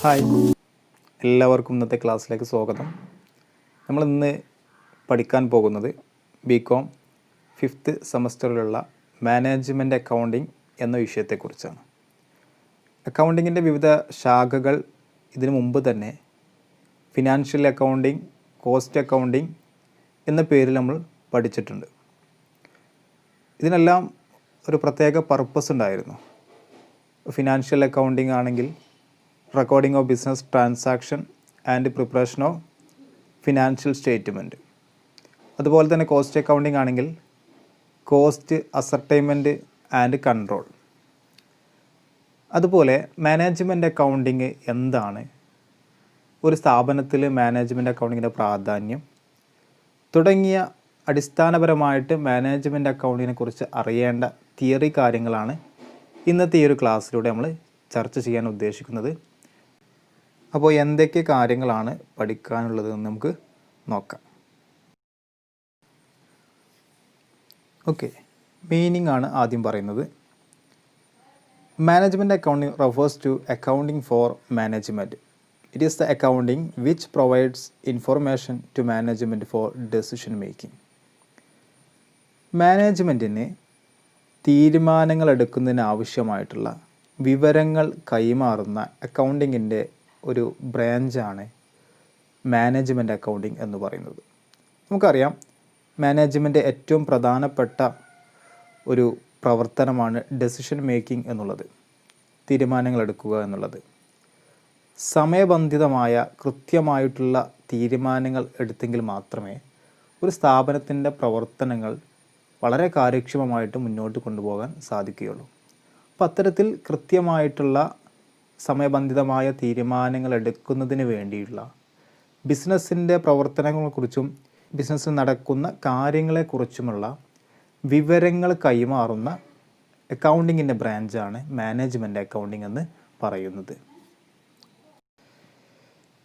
Hi, എല്ലാവർക്കും ഇന്നത്തെ ക്ലാസ്സിലേക്ക് സ്വാഗതം. നമ്മളിന്ന് പഠിക്കാൻ പോകുന്നത് ബികോം 5th സെമസ്റ്ററിലുള്ള മാനേജ്മെൻറ്റ് അക്കൗണ്ടിംഗ് എന്ന വിഷയത്തെക്കുറിച്ചാണ്. അക്കൗണ്ടിങ്ങിൻ്റെ വിവിധ ശാഖകൾ ഇതിനു മുമ്പ് തന്നെ ഫിനാൻഷ്യൽ അക്കൗണ്ടിംഗ്, കോസ്റ്റ് അക്കൗണ്ടിംഗ് എന്ന പേരിൽ നമ്മൾ പഠിച്ചിട്ടുണ്ട്. ഇതിനെല്ലാം ഒരു പ്രത്യേക പർപ്പസ് ഉണ്ടായിരുന്നു. ഫിനാൻഷ്യൽ അക്കൗണ്ടിംഗ് ആണെങ്കിൽ recording of business transaction and preparation of financial statement. അതുപോലെ തന്നെ കോസ്റ്റ് അക്കൗണ്ടിംഗ് ആണെങ്കിൽ കോസ്റ്റ് അസർട്ടൈൻമെൻറ്റ് ആൻഡ് കൺട്രോൾ. അതുപോലെ മാനേജ്മെൻറ്റ് അക്കൗണ്ടിങ് എന്താണ്, ഒരു സ്ഥാപനത്തിൽ മാനേജ്മെൻറ്റ് അക്കൗണ്ടിങ്ങിൻ്റെ പ്രാധാന്യം തുടങ്ങിയ അടിസ്ഥാനപരമായിട്ട് മാനേജ്മെൻറ്റ് അക്കൗണ്ടിങ്ങിനെ കുറിച്ച് അറിയേണ്ട തിയറി കാര്യങ്ങളാണ് ഇന്നത്തെ ഈ ഒരു ക്ലാസ്സിലൂടെ നമ്മൾ ചർച്ച ചെയ്യാൻ ഉദ്ദേശിക്കുന്നത്. അപ്പോൾ എന്തൊക്കെ കാര്യങ്ങളാണ് പഠിക്കാനുള്ളത് എന്ന് നമുക്ക് നോക്കാം. ഓക്കെ, മീനിങ് ആണ് ആദ്യം പറയുന്നത്. Management accounting refers to accounting for management. It is the accounting which provides information to management for decision making. മാനേജ്മെൻറ്റിന് തീരുമാനങ്ങൾ എടുക്കുന്നതിന് ആവശ്യമായിട്ടുള്ള വിവരങ്ങൾ കൈമാറുന്ന അക്കൗണ്ടിങ്ങിൻ്റെ ഒരു ബ്രാഞ്ചാണ് മാനേജ്മെൻറ്റ് അക്കൗണ്ടിങ് എന്ന് പറയുന്നത്. നമുക്കറിയാം, മാനേജ്മെൻറ്റ് ഏറ്റവും പ്രധാനപ്പെട്ട ഒരു പ്രവർത്തനമാണ് ഡെസിഷൻ മേക്കിംഗ് എന്നുള്ളത്, തീരുമാനങ്ങൾ എടുക്കുക എന്നുള്ളത്. സമയബന്ധിതമായ കൃത്യമായിട്ടുള്ള തീരുമാനങ്ങൾ എടുത്തെങ്കിൽ മാത്രമേ ഒരു സ്ഥാപനത്തിൻ്റെ പ്രവർത്തനങ്ങൾ വളരെ കാര്യക്ഷമമായിട്ട് മുന്നോട്ട് കൊണ്ടുപോകാൻ സാധിക്കുകയുള്ളൂ. അപ്പോൾ അത്തരത്തിൽ കൃത്യമായിട്ടുള്ള സമയബന്ധിതമായ തീരുമാനങ്ങൾ എടുക്കുന്നതിന് വേണ്ടിയുള്ള ബിസിനസ്സിൻ്റെ പ്രവർത്തനങ്ങളെക്കുറിച്ചും ബിസിനസ്സിൽ നടക്കുന്ന കാര്യങ്ങളെക്കുറിച്ചുമുള്ള വിവരങ്ങൾ കൈമാറുന്ന അക്കൗണ്ടിങ്ങിൻ്റെ ബ്രാഞ്ചാണ് മാനേജ്മെൻറ്റ് അക്കൗണ്ടിങ് എന്ന് പറയുന്നത്.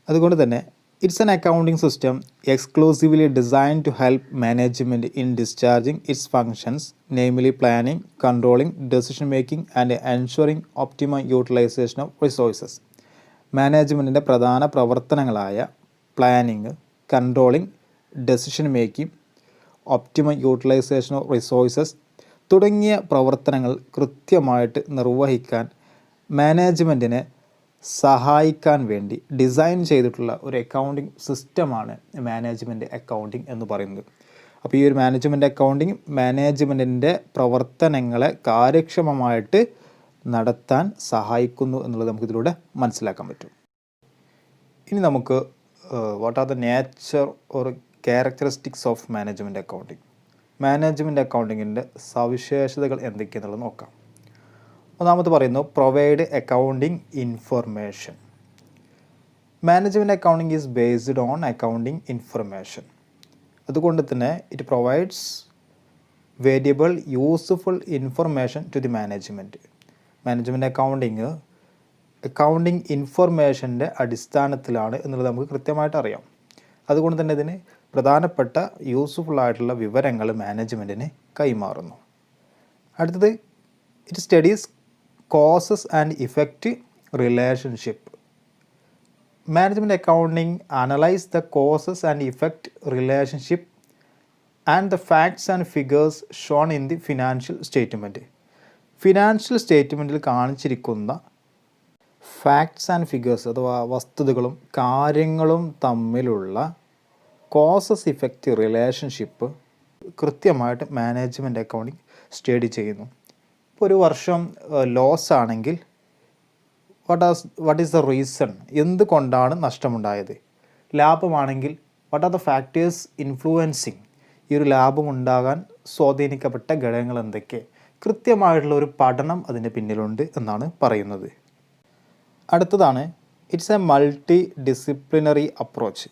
അതുകൊണ്ട് തന്നെ it's an accounting system exclusively designed to help management in discharging its functions, namely planning, controlling, decision making and ensuring optimum utilisation of resources. മാനേജ്മെൻറ്റിൻ്റെ പ്രധാന പ്രവർത്തനങ്ങളായ planning, controlling, decision making, optimum utilisation of resources തുടങ്ങിയ പ്രവർത്തനങ്ങൾ കൃത്യമായിട്ട് നിർവഹിക്കാൻ മാനേജ്മെൻറ്റിനെ സഹായിക്കാൻ വേണ്ടി design ചെയ്തിട്ടുള്ള ഒരു അക്കൗണ്ടിങ് സിസ്റ്റമാണ് മാനേജ്മെൻറ്റ് അക്കൗണ്ടിങ് എന്ന് പറയുന്നത്. അപ്പോൾ ഈ ഒരു മാനേജ്മെൻറ്റ് അക്കൗണ്ടിങ് മാനേജ്മെൻറ്റിൻ്റെ പ്രവർത്തനങ്ങളെ കാര്യക്ഷമമായിട്ട് നടത്താൻ സഹായിക്കുന്നു എന്നുള്ളത് നമുക്കിതിലൂടെ മനസ്സിലാക്കാൻ പറ്റും. ഇനി നമുക്ക് what are the nature or characteristics of management accounting, management അക്കൗണ്ടിങ്ങിൻ്റെ സവിശേഷതകൾ എന്തൊക്കെയെന്നുള്ളത് നോക്കാം. ഒന്നാമത് പറയുന്നു, provide accounting information. Management accounting is based on accounting information. അതുകൊണ്ട് തന്നെ it provides variable useful information to the management. Management accounting ഇൻഫർമേഷൻ്റെ അടിസ്ഥാനത്തിലാണ് എന്നുള്ളത് നമുക്ക് കൃത്യമായിട്ട് അറിയാം. അതുകൊണ്ട് തന്നെ ഇതിന് പ്രധാനപ്പെട്ട യൂസ്ഫുൾ ആയിട്ടുള്ള വിവരങ്ങൾ മാനേജ്മെൻറ്റിന് കൈമാറുന്നു. അടുത്തത്, it studies causes and effect relationship. Management accounting analyze the causes and effect relationship and the facts and figures shown in the financial statement. Financial സ്റ്റേറ്റ്മെൻറ്റിൽ കാണിച്ചിരിക്കുന്ന ഫാക്ട്സ് ആൻഡ് ഫിഗേഴ്സ് അഥവാ വസ്തുതകളും കാര്യങ്ങളും തമ്മിലുള്ള കോസസ് ഇഫക്റ്റ് റിലേഷൻഷിപ്പ് കൃത്യമായിട്ട് management accounting study ചെയ്യുന്നു. ഇപ്പോൾ ഒരു വർഷം ലോസ് ആണെങ്കിൽ വാട്ട് ഈസ് ദ റീസൺ, എന്തുകൊണ്ടാണ് നഷ്ടമുണ്ടായത്? ലാഭമാണെങ്കിൽ what are the factors influencing, ഈ ഒരു ലാഭം ഉണ്ടാകാൻ സ്വാധീനിക്കപ്പെട്ട ഘടകങ്ങൾ എന്തൊക്കെ? കൃത്യമായിട്ടുള്ള ഒരു പഠനം അതിൻ്റെ പിന്നിലുണ്ട് എന്നാണ് പറയുന്നത്. അടുത്തതാണ്, it's A multi disciplinary approach.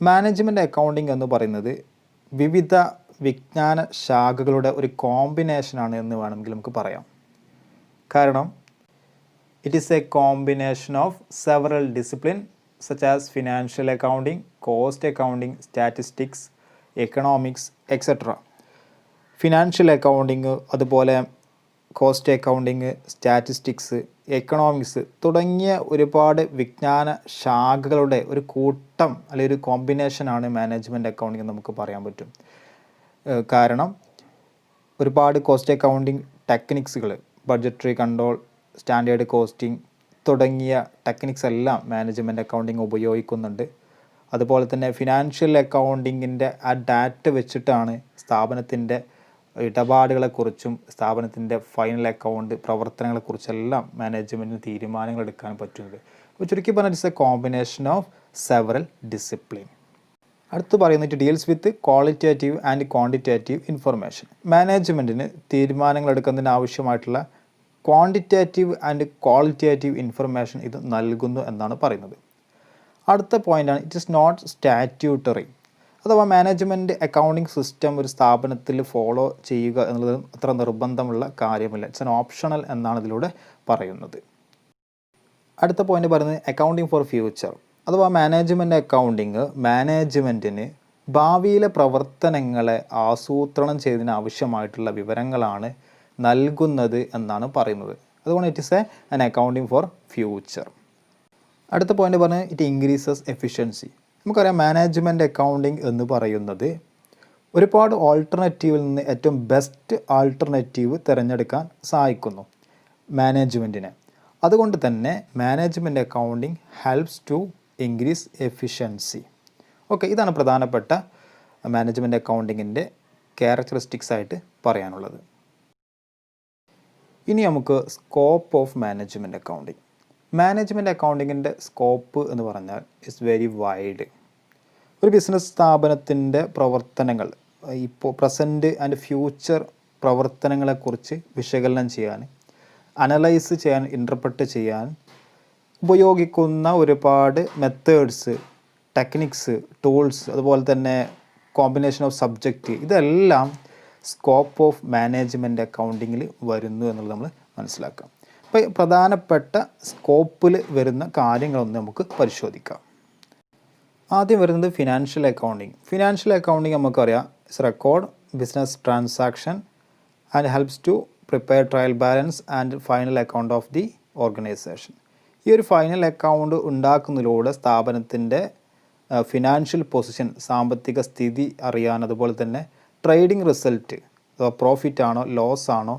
Management accounting എന്ന് പറയുന്നത് വിവിധ വിജ്ഞാന ശാഖകളുടെ ഒരു കോമ്പിനേഷനാണ് എന്ന് വേണമെങ്കിൽ നമുക്ക് പറയാം. കാരണം it is A combination of several discipline such as financial accounting, cost accounting, statistics, economics etcetera. Financial accounting, അതുപോലെ കോസ്റ്റ് അക്കൗണ്ടിങ്, സ്റ്റാറ്റിസ്റ്റിക്സ്, എക്കണോമിക്സ് തുടങ്ങിയ ഒരുപാട് വിജ്ഞാന ശാഖകളുടെ ഒരു കൂട്ടം അല്ലെങ്കിൽ ഒരു കോമ്പിനേഷനാണ് മാനേജ്മെൻറ്റ് അക്കൗണ്ടിങ് നമുക്ക് പറയാൻ പറ്റും. കാരണം ഒരുപാട് കോസ്റ്റ് അക്കൗണ്ടിങ് ടെക്നിക്സുകൾ, ബഡ്ജറ്ററി കൺട്രോൾ, സ്റ്റാൻഡേർഡ് കോസ്റ്റിംഗ് തുടങ്ങിയ ടെക്നിക്സ് എല്ലാം മാനേജ്മെൻറ്റ് അക്കൗണ്ടിങ് ഉപയോഗിക്കുന്നുണ്ട്. അതുപോലെ തന്നെ ഫിനാൻഷ്യൽ അക്കൗണ്ടിങ്ങിൻ്റെ ആ ഡാറ്റ വെച്ചിട്ടാണ് സ്ഥാപനത്തിൻ്റെ ഇടപാടുകളെക്കുറിച്ചും സ്ഥാപനത്തിൻ്റെ ഫൈനൽ അക്കൗണ്ട് പ്രവർത്തനങ്ങളെക്കുറിച്ചെല്ലാം മാനേജ്മെൻറ്റിന് തീരുമാനങ്ങൾ എടുക്കാൻ പറ്റുന്നത്. അപ്പോൾ ചുരുക്കി പറഞ്ഞാൽ it's a combination of several discipline. അടുത്ത് പറയുന്നത് deals with qualitative and quantitative information. മാനേജ്മെൻറ്റിന് തീരുമാനങ്ങൾ എടുക്കുന്നതിന് ആവശ്യമായിട്ടുള്ള ക്വാണ്ടിറ്റേറ്റീവ് ആൻഡ് ക്വാളിറ്റേറ്റീവ് ഇൻഫർമേഷൻ ഇത് നൽകുന്നു എന്നാണ് പറയുന്നത്. അടുത്ത പോയിൻ്റാണ് ഇറ്റ് ഈസ് നോട്ട് സ്റ്റാറ്റ്യൂട്ടറി. അഥവാ മാനേജ്മെൻറ്റ് അക്കൗണ്ടിങ് സിസ്റ്റം ഒരു സ്ഥാപനത്തിൽ ഫോളോ ചെയ്യുക എന്നുള്ളത് അത്ര നിർബന്ധമുള്ള കാര്യമില്ല. ഇറ്റ്സ് ആൻ ഓപ്ഷണൽ എന്നാണ് ഇതിലൂടെ പറയുന്നത്. അടുത്ത പോയിൻ്റ് പറയുന്നത് അക്കൗണ്ടിങ് ഫോർ ഫ്യൂച്ചർ. അഥവാ മാനേജ്മെൻറ്റ് അക്കൗണ്ടിങ് മാനേജ്മെൻറ്റിന് ഭാവിയിലെ പ്രവർത്തനങ്ങളെ ആസൂത്രണം ചെയ്തതിന് ആവശ്യമായിട്ടുള്ള വിവരങ്ങളാണ് നൽകുന്നത് എന്നാണ് പറയുന്നത്. അതുകൊണ്ട് it is an accounting for future. അടുത്ത പോയിൻ്റ് പറഞ്ഞാൽ ഇറ്റ് ഇൻക്രീസസ് എഫിഷ്യൻസി. നമുക്കറിയാം മാനേജ്മെൻറ്റ് അക്കൗണ്ടിങ് എന്ന് പറയുന്നത് ഒരുപാട് ഓൾട്ടർനേറ്റീവിൽ നിന്ന് ഏറ്റവും ബെസ്റ്റ് ആൾട്ടർനേറ്റീവ് തിരഞ്ഞെടുക്കാൻ സഹായിക്കുന്നു മാനേജ്മെൻറ്റിനെ. അതുകൊണ്ട് തന്നെ management accounting helps to increase efficiency. Okay, ഇതാണ് പ്രധാനപ്പെട്ട മാനേജ്മെൻറ്റ് അക്കൗണ്ടിങ്ങിൻ്റെ ക്യാരക്ടറിസ്റ്റിക്സ് ആയിട്ട് പറയാനുള്ളത്. ഇനി നമുക്ക് scope of management accounting. Management അക്കൗണ്ടിങ്ങിൻ്റെ സ്കോപ്പ് എന്ന് പറഞ്ഞാൽ ഇറ്റ്സ് വെരി വൈഡ്. ഒരു ബിസിനസ് സ്ഥാപനത്തിൻ്റെ പ്രവർത്തനങ്ങൾ, ഇപ്പോൾ പ്രസൻറ്റ് ആൻഡ് ഫ്യൂച്ചർ പ്രവർത്തനങ്ങളെക്കുറിച്ച് വിശകലനം ചെയ്യാൻ, അനലൈസ് ചെയ്യാൻ, ഇൻ്റർപ്രറ്റ് ചെയ്യാൻ ഉപയോഗിക്കുന്ന ഒരുപാട് മെത്തേഡ്സ്, ടെക്നിക്സ്, ടൂൾസ്, അതുപോലെ തന്നെ കോമ്പിനേഷൻ ഓഫ് സബ്ജക്റ്റ്, ഇതെല്ലാം സ്കോപ്പ് ഓഫ് മാനേജ്മെൻറ്റ് അക്കൗണ്ടിങ്ങിൽ വരുന്നു എന്നുള്ളത് നമ്മൾ മനസ്സിലാക്കാം. അപ്പോൾ പ്രധാനപ്പെട്ട സ്കോപ്പിൽ വരുന്ന കാര്യങ്ങളൊന്ന് നമുക്ക് പരിശോധിക്കാം. ആദ്യം വരുന്നത് ഫിനാൻഷ്യൽ അക്കൗണ്ടിങ്. ഫിനാൻഷ്യൽ അക്കൗണ്ടിങ് നമുക്കറിയാം it's record business transaction and helps to prepare trial balance and final account of the organisation. ഈ ഒരു ഫൈനൽ അക്കൗണ്ട് ഉണ്ടാക്കുന്നതിലൂടെ സ്ഥാപനത്തിൻ്റെ ഫിനാൻഷ്യൽ പൊസിഷൻ, സാമ്പത്തിക സ്ഥിതി അറിയാൻ, അതുപോലെ തന്നെ ട്രേഡിംഗ് റിസൾട്ട് പ്രോഫിറ്റ് ആണോ ലോസ് ആണോ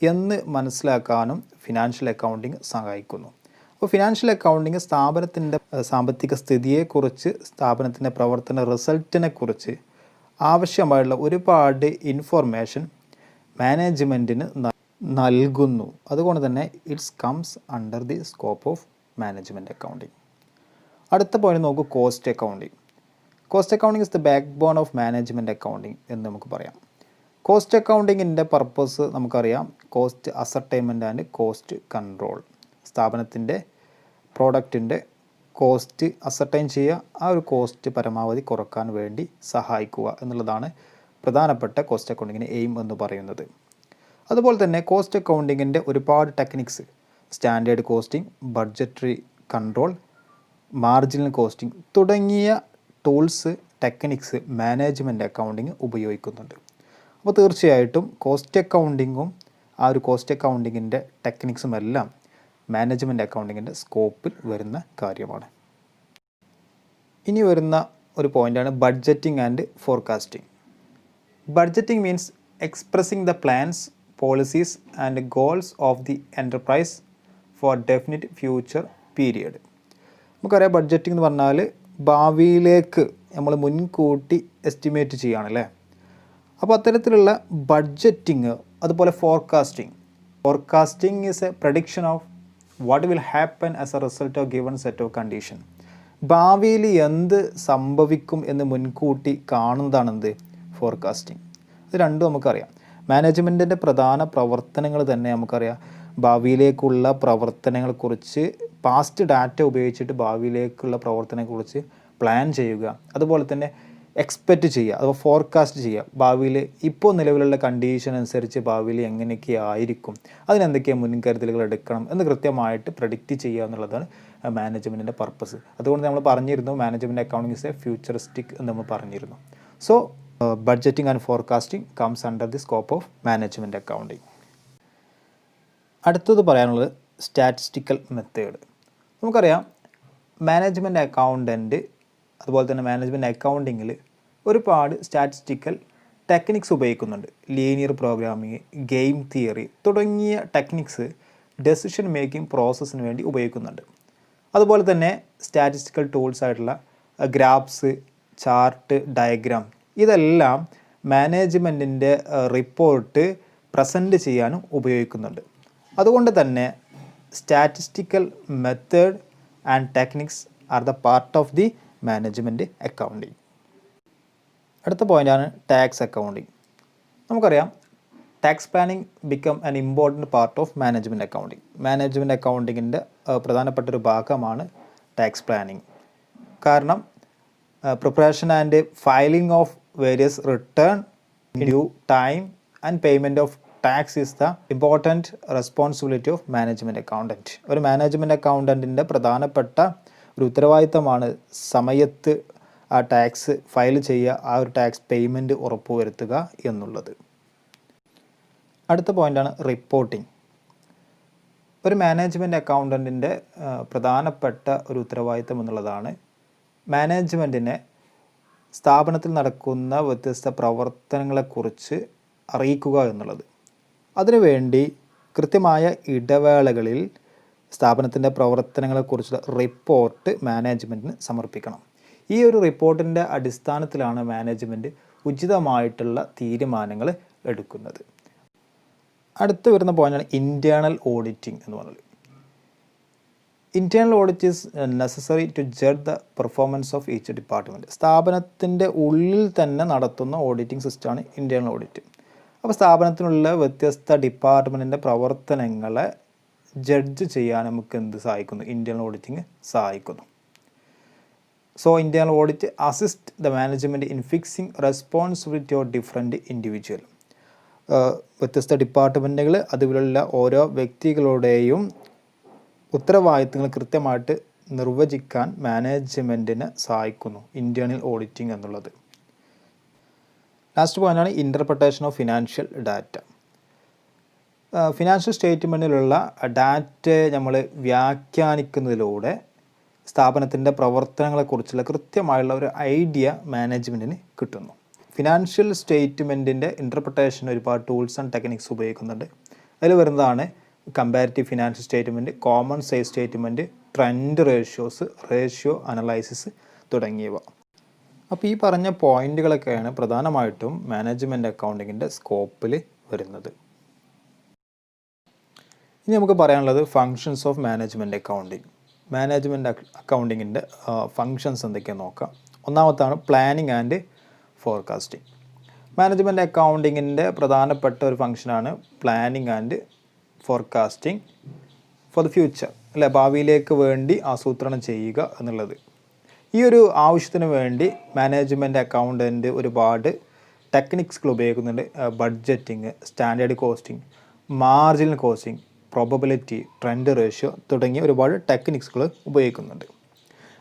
എന്ന് മനസ്സിലാക്കാനും ഫിനാൻഷ്യൽ അക്കൗണ്ടിങ് സഹായിക്കുന്നു. അപ്പോൾ ഫിനാൻഷ്യൽ അക്കൗണ്ടിങ് സ്ഥാപനത്തിൻ്റെ സാമ്പത്തിക സ്ഥിതിയെക്കുറിച്ച്, സ്ഥാപനത്തിൻ്റെ പ്രവർത്തന റിസൾട്ടിനെക്കുറിച്ച് ആവശ്യമായുള്ള ഒരുപാട് ഇൻഫോർമേഷൻ മാനേജ്മെൻറ്റിന് നൽകുന്നു. അതുകൊണ്ട് തന്നെ it's comes under the scope of management accounting. അടുത്ത പോയിന്റ് നോക്കൂ, cost accounting. Cost accounting is the backbone of management accounting എന്ന് നമുക്ക് പറയാം. കോസ്റ്റ് അക്കൗണ്ടിങ്ങിൻ്റെ പർപ്പസ് നമുക്കറിയാം, cost ascertainment and cost control. സ്ഥാപനത്തിൻ്റെ പ്രോഡക്റ്റിൻ്റെ കോസ്റ്റ് അസർട്ടൈൻ ചെയ്യുക, ആ ഒരു കോസ്റ്റ് പരമാവധി കുറക്കാൻ വേണ്ടി സഹായിക്കുക എന്നുള്ളതാണ് പ്രധാനപ്പെട്ട കോസ്റ്റ് അക്കൗണ്ടിങ്ങിൻ്റെ എയിം എന്ന് പറയുന്നത്. അതുപോലെ തന്നെ കോസ്റ്റ് അക്കൗണ്ടിങ്ങിൻ്റെ ഒരുപാട് techniques, standard costing, budgetary control, marginal costing തുടങ്ങിയ ടൂൾസ്, ടെക്നിക്സ് മാനേജ്മെൻറ്റ് അക്കൗണ്ടിങ് ഉപയോഗിക്കുന്നുണ്ട്. അപ്പോൾ തീർച്ചയായിട്ടും കോസ്റ്റ് അക്കൗണ്ടിങ്ങും ആ ഒരു കോസ്റ്റ് അക്കൗണ്ടിങ്ങിൻ്റെ ടെക്നിക്സും എല്ലാം മാനേജ്മെൻറ്റ് അക്കൗണ്ടിങ്ങിൻ്റെ സ്കോപ്പിൽ വരുന്ന കാര്യമാണ്. ഇനി വരുന്ന ഒരു പോയിൻ്റാണ് budgeting and forecasting. Budgeting means expressing the plans, policies and goals of the enterprise for definite future period. നമുക്കറിയാം ബഡ്ജറ്റിംഗ് എന്ന് പറഞ്ഞാൽ ഭാവിയിലേക്ക് നമ്മൾ മുൻകൂട്ടി എസ്റ്റിമേറ്റ് ചെയ്യുകയാണല്ലേ. അപ്പോൾ അത്തരത്തിലുള്ള ബഡ്ജറ്റിങ്, അതുപോലെ forecasting is A prediction of what will happen as A result of given set of condition. ഭാവിയിൽ എന്ത് സംഭവിക്കും എന്ന് മുൻകൂട്ടി കാണുന്നതാണെന്ത് ഫോർകാസ്റ്റിംഗ്. ഇത് രണ്ടും നമുക്കറിയാം. മാനേജ്മെൻറ്റിൻ്റെ പ്രധാന പ്രവർത്തനങ്ങൾ തന്നെ നമുക്കറിയാം, ഭാവിയിലേക്കുള്ള പ്രവർത്തനങ്ങളെക്കുറിച്ച് പാസ്റ്റ് ഡാറ്റ ഉപയോഗിച്ചിട്ട് ഭാവിയിലേക്കുള്ള പ്രവർത്തനങ്ങളെക്കുറിച്ച് പ്ലാൻ ചെയ്യുക, അതുപോലെ തന്നെ എക്സ്പെക്റ്റ് ചെയ്യുക അഥവാ ഫോർകാസ്റ്റ് ചെയ്യുക. ഭാവിയിൽ ഇപ്പോൾ നിലവിലുള്ള കണ്ടീഷൻ അനുസരിച്ച് ഭാവിയിൽ എങ്ങനെയൊക്കെ ആയിരിക്കും, അതിനെന്തൊക്കെ മുൻകരുതലുകൾ എടുക്കണം എന്ന് കൃത്യമായിട്ട് പ്രഡിക്റ്റ് ചെയ്യുക എന്നുള്ളതാണ് മാനേജ്മെൻറ്റിൻ്റെ പർപ്പസ്. അതുകൊണ്ട് നമ്മൾ പറഞ്ഞിരുന്നു management accounting is A futuristic എന്ന് നമ്മൾ പറഞ്ഞിരുന്നു. So budgeting and forecasting comes under the scope of management accounting. അടുത്തത് പറയാനുള്ളത് സ്റ്റാറ്റിസ്റ്റിക്കൽ മെത്തേഡ്. നമുക്കറിയാം മാനേജ്മെൻറ്റ് അക്കൗണ്ടൻറ്റ് അതുപോലെ തന്നെ മാനേജ്മെൻറ്റ് അക്കൗണ്ടിങ്ങിൽ ഒരുപാട് സ്റ്റാറ്റിസ്റ്റിക്കൽ ടെക്നിക്സ് ഉപയോഗിക്കുന്നുണ്ട്. ലീനിയർ പ്രോഗ്രാമിങ്, ഗെയിം തിയറി തുടങ്ങിയ ടെക്നിക്സ് ഡെസിഷൻ മേക്കിംഗ് പ്രോസസ്സിന് വേണ്ടി ഉപയോഗിക്കുന്നുണ്ട്. അതുപോലെ തന്നെ സ്റ്റാറ്റിസ്റ്റിക്കൽ ടൂൾസ് ആയിട്ടുള്ള ഗ്രാഫ്സ്, ചാർട്ട്, ഡയഗ്രാം ഇതെല്ലാം മാനേജ്മെൻറ്റിൻ്റെ റിപ്പോർട്ട് പ്രസൻറ്റ് ചെയ്യാനും ഉപയോഗിക്കുന്നുണ്ട്. അതുകൊണ്ട് തന്നെ statistical method and techniques are the part of the management accounting. അടുത്ത പോയിൻ്റാണ് ടാക്സ് അക്കൗണ്ടിങ്. നമുക്കറിയാം tax planning become an important part of management accounting. Management അക്കൗണ്ടിങ്ങിൻ്റെ പ്രധാനപ്പെട്ട ഒരു ഭാഗമാണ് ടാക്സ് പ്ലാനിങ്. കാരണം preparation and filing of various return, due time and payment of tax is the important responsibility of management accountant. ഒരു management അക്കൗണ്ടൻറ്റിൻ്റെ പ്രധാനപ്പെട്ട ഒരു ഉത്തരവാദിത്തമാണ് സമയത്ത് ആ ടാക്സ് ഫയൽ ചെയ്യുക, ആ ഒരു ടാക്സ് പേയ്മെൻറ്റ് ഉറപ്പുവരുത്തുക എന്നുള്ളത്. അടുത്ത പോയിൻ്റാണ് റിപ്പോർട്ടിംഗ്. ഒരു മാനേജ്മെൻറ്റ് അക്കൗണ്ടൻറ്റിൻ്റെ പ്രധാനപ്പെട്ട ഒരു ഉത്തരവാദിത്തം എന്നുള്ളതാണ് മാനേജ്മെൻറ്റിനെ സ്ഥാപനത്തിൽ നടക്കുന്ന വ്യത്യസ്ത പ്രവർത്തനങ്ങളെക്കുറിച്ച് അറിയിക്കുക എന്നുള്ളത്. അതിനുവേണ്ടി കൃത്യമായ ഇടവേളകളിൽ സ്ഥാപനത്തിൻ്റെ പ്രവർത്തനങ്ങളെക്കുറിച്ചുള്ള റിപ്പോർട്ട് മാനേജ്മെൻറ്റിന് സമർപ്പിക്കണം. ഈ ഒരു റിപ്പോർട്ടിൻ്റെ അടിസ്ഥാനത്തിലാണ് മാനേജ്മെൻറ്റ് ഉചിതമായിട്ടുള്ള തീരുമാനങ്ങൾ എടുക്കുന്നത്. അടുത്ത് വരുന്ന പോയിൻ്റാണ് ഇൻറ്റേർണൽ ഓഡിറ്റിംഗ് എന്ന് പറയുന്നത്. Internal audit is necessary to judge the performance of each department. സ്ഥാപനത്തിൻ്റെ ഉള്ളിൽ തന്നെ നടത്തുന്ന ഓഡിറ്റിംഗ് സിസ്റ്റമാണ് ഇൻറ്റേർണൽ ഓഡിറ്റ്. അപ്പോൾ സ്ഥാപനത്തിനുള്ള വ്യത്യസ്ത ഡിപ്പാർട്ട്മെൻറ്റിൻ്റെ പ്രവർത്തനങ്ങളെ ജഡ്ജ് ചെയ്യാൻ നമുക്ക് എന്ത് സഹായിക്കുന്നു? ഇൻറ്റേർണൽ ഓഡിറ്റിംഗ് സഹായിക്കുന്നു. So internal audit assist the management in fixing responsibility of different individual. വ്യത്യസ്ത ഡിപ്പാർട്ട്മെൻറ്റുകൾ അതുപോലുള്ള ഓരോ വ്യക്തികളുടെയും ഉത്തരവാദിത്തങ്ങൾ കൃത്യമായിട്ട് നിർവചിക്കാൻ മാനേജ്മെൻറ്റിനെ സഹായിക്കുന്നു ഇൻറ്റേർണൽ ഓഡിറ്റിംഗ് എന്നുള്ളത്. ലാസ്റ്റ് പോയിൻ്റാണ് interpretation of financial data. Financial സ്റ്റേറ്റ്മെൻറ്റിലുള്ള ഡാറ്റയെ നമ്മൾ വ്യാഖ്യാനിക്കുന്നതിലൂടെ സ്ഥാപനത്തിൻ്റെ പ്രവർത്തനങ്ങളെക്കുറിച്ചുള്ള കൃത്യമായുള്ള ഒരു ഐഡിയ മാനേജ്മെൻറ്റിന് കിട്ടുന്നു. ഫിനാൻഷ്യൽ സ്റ്റേറ്റ്മെൻറ്റിൻ്റെ ഇൻ്റർപ്രിട്ടേഷൻ ഒരുപാട് ടൂൾസ് ആൻഡ് ടെക്നിക്സ് ഉപയോഗിക്കുന്നുണ്ട്. അതിൽ വരുന്നതാണ് comparative financial statement, common size statement, trend ratios, ratio analysis തുടങ്ങിയവ. അപ്പോൾ ഈ പറഞ്ഞ പോയിൻറ്റുകളൊക്കെയാണ് പ്രധാനമായിട്ടും മാനേജ്മെൻറ്റ് അക്കൗണ്ടിങ്ങിൻ്റെ സ്കോപ്പിൽ വരുന്നത്. ഇനി നമുക്ക് പറയാനുള്ളത് functions of management accounting. Management അക്കൗണ്ടിങ്ങിൻ്റെ ഫങ്ഷൻസ് എന്തൊക്കെയാണെന്ന് നോക്കാം. ഒന്നാമത്താണ് പ്ലാനിങ് ആൻഡ് ഫോർകാസ്റ്റിംഗ്. മാനേജ്മെൻറ്റ് അക്കൗണ്ടിങ്ങിൻ്റെ പ്രധാനപ്പെട്ട ഒരു ഫങ്ഷനാണ് planning and forecasting for the future, അല്ലെ, ഭാവിയിലേക്ക് വേണ്ടി ആസൂത്രണം ചെയ്യുക എന്നുള്ളത്. ഈ ഒരു ആവശ്യത്തിന് വേണ്ടി മാനേജ്മെൻറ്റ് അക്കൗണ്ടൻറ്റ് ഒരുപാട് ടെക്നിക്സുകൾ ഉപയോഗിക്കുന്നുണ്ട്. Budgeting, standard costing, marginal costing, probability, trend ratio തുടങ്ങിയ ഒരുപാട് ടെക്നിക്സുകൾ ഉപയോഗിക്കുന്നുണ്ട്.